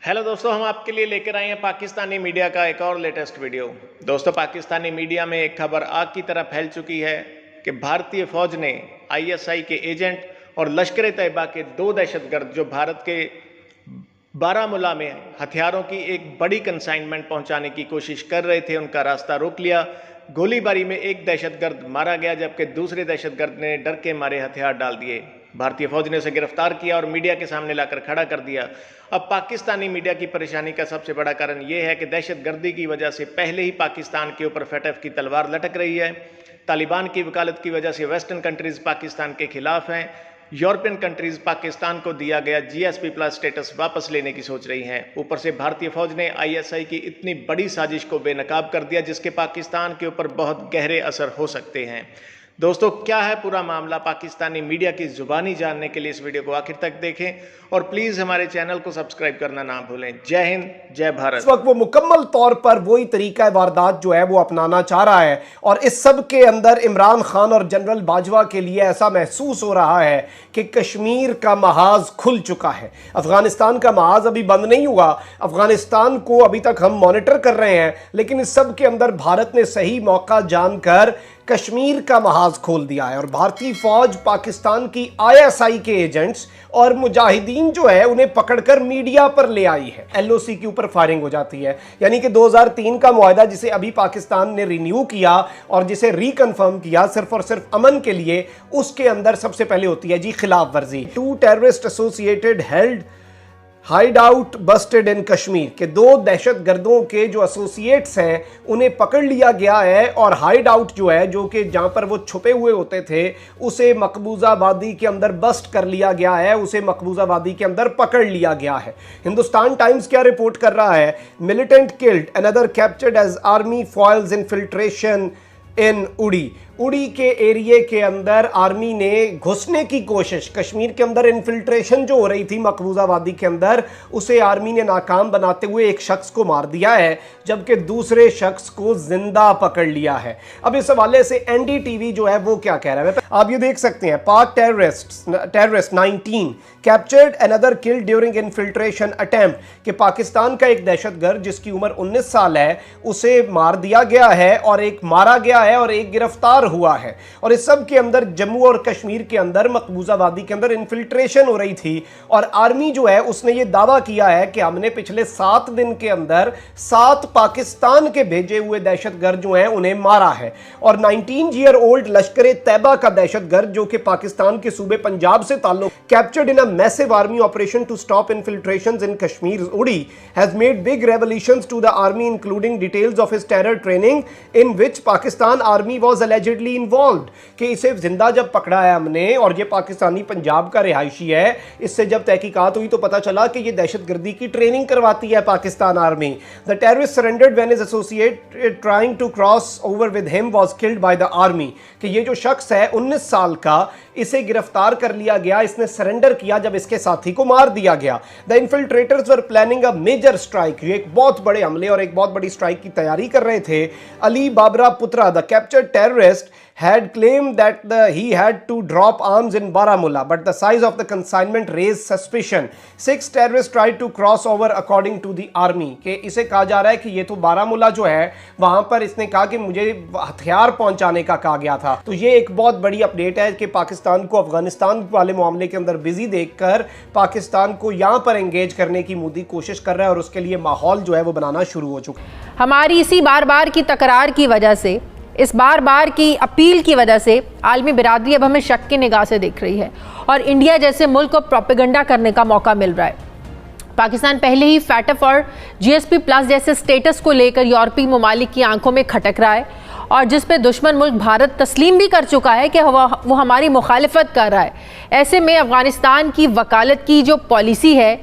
Hello दोस्तों, हम आपके लिए लेकर आए हैं पाकिस्तानी मीडिया का एक और लेटेस्ट वीडियो। दोस्तों, पाकिस्तानी मीडिया में एक खबर आग की तरह फैल चुकी है कि भारतीय फौज ने आईएसआई के एजेंट और लश्कर तैयबा के 2 दहशतगर्द जो भारत के बारामूला में हथियारों की एक बड़ी कंसाइनमेंट पहुंचाने की कोशिश कर रहे थे, उनका रास्ता रोक लिया। गोलीबारी में एक दहशतगर्द मारा गया, जबकि दूसरे दहशतगर्द ने डर के मारे हथियार डाल दिए। भारतीय फौज ने उसे गिरफ्तार किया और मीडिया के सामने लाकर खड़ा कर दिया। अब पाकिस्तानी मीडिया की परेशानी का सबसे बड़ा कारण यह है कि दहशतगर्दी की वजह से पहले ही पाकिस्तान के ऊपर FATF की तलवार लटक रही है। तालिबान की वकालत की वजह से वेस्टर्न कंट्रीज पाकिस्तान के खिलाफ हैं। यूरोपियन कंट्रीज पाकिस्तान को दिया गया GSP+ स्टेटस वापस लेने की सोच रही हैं। ऊपर से भारतीय फौज ने ISI की इतनी बड़ी साजिश को बेनकाब कर दिया, जिसके पाकिस्तान के ऊपर बहुत गहरे असर हो सकते हैं। दोस्तों, क्या है पूरा मामला पाकिस्तानी मीडिया की जुबानी जानने के लिए इस वीडियो को आखिर तक देखें और प्लीज हमारे चैनल को सब्सक्राइब करना ना भूलें। जय हिंद, जय भारत। इस वक्त वो मुकम्मल तौर पर वही तरीका वारदात जो है वो अपनाना चाह रहा है और इस सब के अंदर इमरान खान और जनरल बाजवा के लिए ऐसा महसूस हो रहा है कि कश्मीर का महाज खुल चुका है। अफगानिस्तान का महाज अभी बंद नहीं हुआ, अफगानिस्तान को अभी तक हम मॉनिटर कर रहे हैं, लेकिन इस सब के अंदर भारत ने सही मौका जानकर कश्मीर का महाज खोल दिया है और भारतीय फौज पाकिस्तान की ISI के एजेंट्स और मुजाहिदीन जो है उन्हें पकड़कर मीडिया पर ले आई है। LOC के ऊपर फायरिंग हो जाती है, यानी कि 2003 का मुआहदा जिसे अभी पाकिस्तान ने रिन्यू किया और जिसे रिकन्फर्म किया सिर्फ और सिर्फ अमन के लिए, उसके अंदर सबसे पहले होती है जी खिलाफ वर्जी। 2 terrorist associated held hideout busted in Kashmir के 2 दहशतगर्दों के जो एसोसिएट्स हैं उन्हें पकड़ लिया गया है और हाइड आउट जो है, जो कि जहां पर वो छुपे हुए होते थे, उसे मकबूजा वादी के अंदर बस्ट कर लिया गया है, उसे मकबूजा वादी के अंदर पकड़ लिया गया है। हिंदुस्तान टाइम्स क्या रिपोर्ट कर रहा है? Militant killed, another captured as army foils infiltration in Uri के एरिया के अंदर आर्मी ने घुसने की कोशिश, कश्मीर के अंदर इन्फिल्ट्रेशन जो हो रही थी मकबूजा वादी के अंदर, उसे आर्मी ने नाकाम बनाते हुए एक शख्स को मार दिया है, जबकि दूसरे शख्स को जिंदा पकड़ लिया है। अब इस हवाले से NDTV जो है वो क्या कह रहा है, आप ये देख सकते हैं। पाक terrorist 19 captured another killed during infiltration attempt, कि पाकिस्तान का एक दहशतगर्द जिसकी उम्र 19 साल है उसे मार दिया गया है और एक मारा गया है और एक गिरफ्तार हुआ है। और इस सब के अंदर जम्मू और कश्मीर के अंदर मकबूजा वादी के अंदर इन्फिल्ट्रेशन हो रही थी और आर्मी जो है उसने ये दावा किया है कि हमने पिछले 7 दिन के अंदर 7 पाकिस्तान के भेजे हुए दहशतगर्द जो हैं उन्हें मारा है। और 19 ईयर ओल्ड लश्कर तैयबा का दहशतगर्द जो कि पाकिस्तान के सूबे पंजाब से ताल्लुक, captured in a massive army operation to stop infiltrations in Kashmir Uri, has made big revelations to the army including details of his terror training in which Pakistan army was allegedly involved, कि इसे जिंदा जब पकड़ा है हमने और ये पाकिस्तानी पंजाब का रिहायशी है, इससे जब तहकीकात हुई तो पता चला कि ये दहशतगर्दी की ट्रेनिंग करवाती है Pakistan army. The terrorist surrendered when his associate trying to cross over with him was killed by the army, कि ये जो शख्स है 19 साल का, इसे गिरफ्तार कर लिया गया, इसने सरेंडर किया जब इसके साथी को मार दिया गया। The infiltrators were planning a major strike, ये एक बहुत बड़े हमले और एक बहुत बड़ी स्ट्राइक की तैयारी कर रहे थे। अली बाबरा पुत्रा, the captured terrorist, had claimed that he had to drop arms in Baramulla, but the size of the consignment raised suspicion. 6 terrorists tried to cross over according to the army, कि इसे कहा जा रहा है कि ये तो बारामूला जो है वहां पर इसने कहा कि मुझे हथियार पहुंचाने का कहा गया था। तो ये एक बहुत बड़ी अपडेट है कि पाकिस्तान को अफगानिस्तान वाले मामले के अंदर बिजी देखकर पाकिस्तान को यहां पर एंगेज करने की मोदी कोशिश कर रहा है और उसके लिए माहौल जो है वो बनाना शुरू हो चुका है। हमारी इसी बार बार की तकरार की वजह से, इस बार बार की अपील की वजह से आलमी बिरादरी अब हमें शक की निगाह से देख रही है और इंडिया जैसे मुल्क को प्रोपेगेंडा करने का मौका मिल रहा है। पाकिस्तान पहले ही FATF और GSP+ जैसे स्टेटस को लेकर यूरोपीय ममालिक की आंखों में खटक रहा है और जिस पे दुश्मन मुल्क भारत तस्लीम भी कर चुका है कि वो हमारी मुखालिफत कर रहा है। ऐसे में अफगानिस्तान की वकालत की जो पॉलिसी है,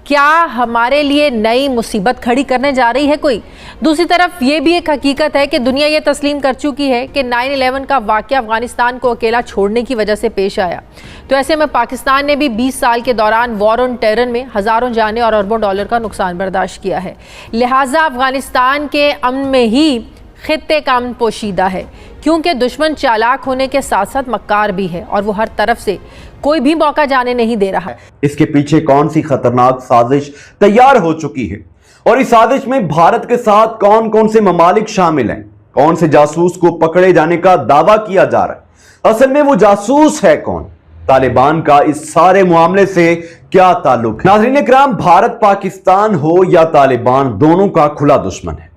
क्या हमारे लिए नई मुसीबत खड़ी करने जा रही है कोई? दूसरी तरफ ये भी एक हकीकत है कि दुनिया ये तस्लीम कर चुकी है कि 9/11 का वाक़या अफगानिस्तान को अकेला छोड़ने की वजह से पेश आया। तो ऐसे में पाकिस्तान ने भी 20 साल के दौरान वॉर ऑन टेरर में हज़ारों जाने और अरबों डॉलर का नुकसान बर्दाश्त किया है। लिहाजा अफगानिस्तान के अमन में ही खित्ते का अमन पोशीदा है, क्योंकि दुश्मन चालाक होने के साथ साथ मक्कार भी है और वो हर तरफ से कोई भी मौका जाने नहीं दे रहा। इसके पीछे कौन सी खतरनाक साजिश तैयार हो चुकी है और इस साजिश में भारत के साथ कौन कौन से ममालिक शामिल हैं, कौन से जासूस को पकड़े जाने का दावा किया जा रहा है, असल में वो जासूस है कौन, तालिबान का इस सारे मामले से क्या ताल्लुक है। नाज़रीन इकराम, भारत पाकिस्तान हो या तालिबान, दोनों का खुला दुश्मन है।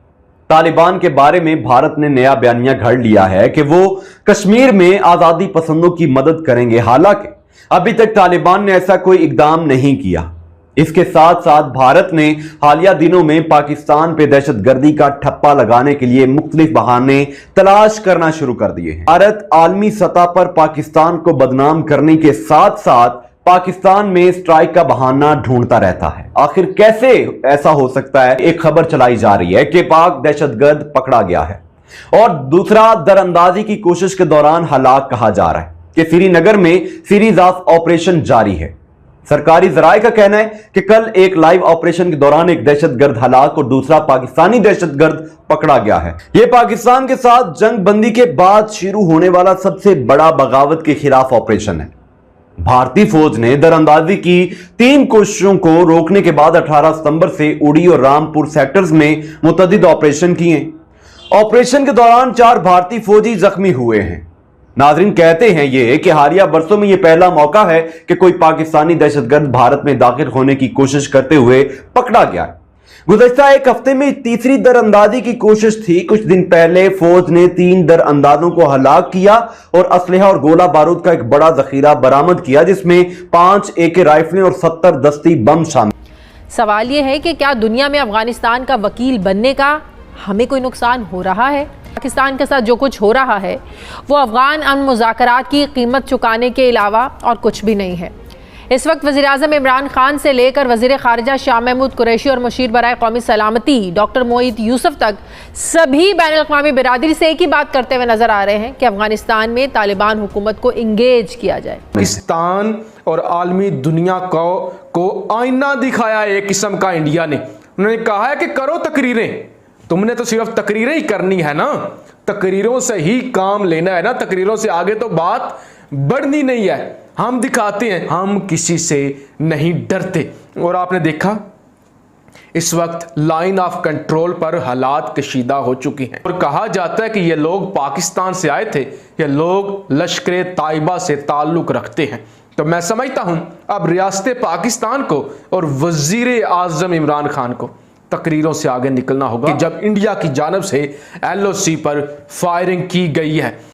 तालिबान के बारे में भारत ने नया बयानिया घड़ लिया है कि वो कश्मीर में आजादी पसंदों की मदद करेंगे, हालांकि अभी तक तालिबान ने ऐसा कोई इकदाम नहीं किया। इसके साथ साथ भारत ने हालिया दिनों में पाकिस्तान पे दहशतगर्दी का ठप्पा लगाने के लिए मुख्तलिफ बहाने तलाश करना शुरू कर दिए हैं। भारत आलमी सतह पर पाकिस्तान को बदनाम करने के साथ साथ पाकिस्तान में स्ट्राइक का बहाना ढूंढता रहता है। आखिर कैसे ऐसा हो सकता है? एक खबर चलाई जा रही है कि पाक दहशतगर्द पकड़ा गया है और दूसरा दरअंदाजी की कोशिश के दौरान हलाक कहा जा रहा है कि श्रीनगर में सीरीज ऑफ ऑपरेशन जारी है। सरकारी जराये का कहना है कि कल एक लाइव ऑपरेशन के दौरान एक दहशतगर्द हलाक और दूसरा पाकिस्तानी दहशतगर्द पकड़ा गया है। यह पाकिस्तान के साथ जंग बंदी के बाद शुरू होने वाला सबसे बड़ा बगावत के खिलाफ ऑपरेशन है। भारतीय फौज ने दरअंदाजी की 3 कोशिशों को रोकने के बाद 18 सितंबर से उड़ी और रामपुर सेक्टर्स में मुतअद्दिद ऑपरेशन किए। ऑपरेशन के दौरान 4 भारतीय फौजी जख्मी हुए हैं। नाजरीन, कहते हैं ये कि हालिया बरसों में यह पहला मौका है कि कोई पाकिस्तानी दहशतगर्द भारत में दाखिल होने की कोशिश करते हुए पकड़ा गया है। गुज़श्ता एक हफ्ते में तीसरी दरअंदाजी की कोशिश थी। कुछ दिन पहले फौज ने 3 दरअंदाजों को हलाक किया और असलहा और गोला बारूद का एक बड़ा जखीरा बरामद किया, जिसमें 5 AK राइफलें और 70 दस्ती बम शामिल। सवाल यह है कि क्या दुनिया में अफगानिस्तान का वकील बनने का हमें कोई नुकसान हो रहा है? पाकिस्तान के साथ जो कुछ हो रहा है वो अफगान अमन मुज़ाकरात की कीमत चुकाने के अलावा और कुछ भी नहीं है। इस वक्त वज़ीर-ए-आज़म इमरान खान से लेकर वज़ीर ख़ारिजा शाह महमूद कुरैशी और मुशीर बराए कौमी सलामती डॉक्टर मोईद यूसुफ तक सभी बैनुल-अक़वामी बिरादरी से एक ही बात करते हुए नजर आ रहे हैं कि अफगानिस्तान में तालिबान हुकूमत को इंगेज किया जाए। पाकिस्तान और आलमी दुनिया को आईना दिखाया एक किस्म का इंडिया ने। उन्होंने कहा है कि करो तकरीरें, तुमने तो सिर्फ तकरीरें ही करनी है ना, तकरीरों से ही काम लेना है ना, तकरीरों से आगे तो बात बढ़नी नहीं है। हम दिखाते हैं, हम किसी से नहीं डरते। और आपने देखा इस वक्त लाइन ऑफ कंट्रोल पर हालात कशीदा हो चुकी हैं और कहा जाता है कि ये लोग पाकिस्तान से आए थे, ये लोग लश्कर ताइबा से ताल्लुक रखते हैं। तो मैं समझता हूं अब रियासत पाकिस्तान को और वजीर आजम इमरान खान को तकरीरों से आगे निकलना होगा कि जब इंडिया की जानब से LOC पर फायरिंग की गई है